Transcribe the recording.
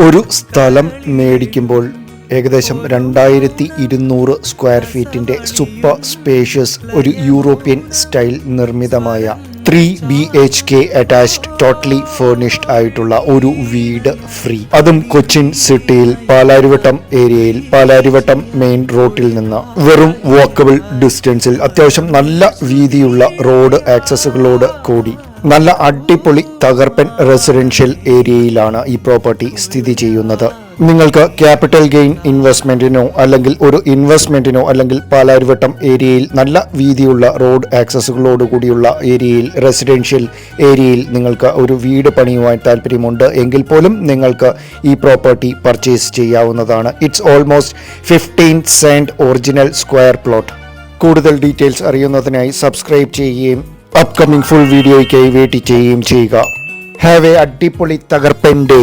ഒരു സ്ഥലം മേടിക്കുമ്പോൾ ഏകദേശം 2200 സ്ക്വയർ ഫീറ്റിൻ്റെ സൂപ്പർ സ്പേഷ്യസ് ഒരു യൂറോപ്യൻ സ്റ്റൈൽ നിർമ്മിതമായ 3 BHK അറ്റാച്ച്ഡ് ടോട്ടലി ഫേർണിഷ്ഡ് ആയിട്ടുള്ള ഒരു വീട് ഫ്രീ. അതും കൊച്ചിൻ സിറ്റിയിൽ പാലാരിവട്ടം ഏരിയയിൽ, പാലാരിവട്ടം മെയിൻ റോഡിൽ നിന്ന് വെറും വാക്കബിൾ ഡിസ്റ്റൻസിൽ, അത്യാവശ്യം നല്ല വീതിയുള്ള റോഡ് ആക്സസുകളോട് കൂടി നല്ല അടിപൊളി തകർപ്പൻ റെസിഡൻഷ്യൽ ഏരിയയിലാണ് ഈ പ്രോപ്പർട്ടി സ്ഥിതി ചെയ്യുന്നത്. നിങ്ങൾക്ക് ക്യാപിറ്റൽ ഗെയിൻ ഇൻവെസ്റ്റ്മെന്റിനോ അല്ലെങ്കിൽ ഒരു ഇൻവെസ്റ്റ്മെന്റിനോ അല്ലെങ്കിൽ പാലാരിവട്ടം ഏരിയയിൽ നല്ല വീതിയുള്ള റോഡ് ആക്സസുകളോട് കൂടിയുള്ള ഏരിയയിൽ, റെസിഡൻഷ്യൽ ഏരിയയിൽ നിങ്ങൾക്ക് ഒരു വീട് പണിയുവാൻ താല്പര്യമുണ്ട് എങ്കിൽ പോലും നിങ്ങൾക്ക് ഈ പ്രോപ്പർട്ടി പർച്ചേസ് ചെയ്യാവുന്നതാണ്. It's almost 15 saint original square plot. കൂടുതൽ ഡീറ്റെയിൽസ് അറിയുന്നതിനായി സബ്സ്ക്രൈബ് ചെയ്യുകയും അപ്കമിംഗ് ഫുൾ വീഡിയോയ്ക്കായി വെയിറ്റ് ചെയ്യുകയും ചെയ്യുക. ഹാവ് എ അടിപൊളി തകർപ്പൻ ഡേ.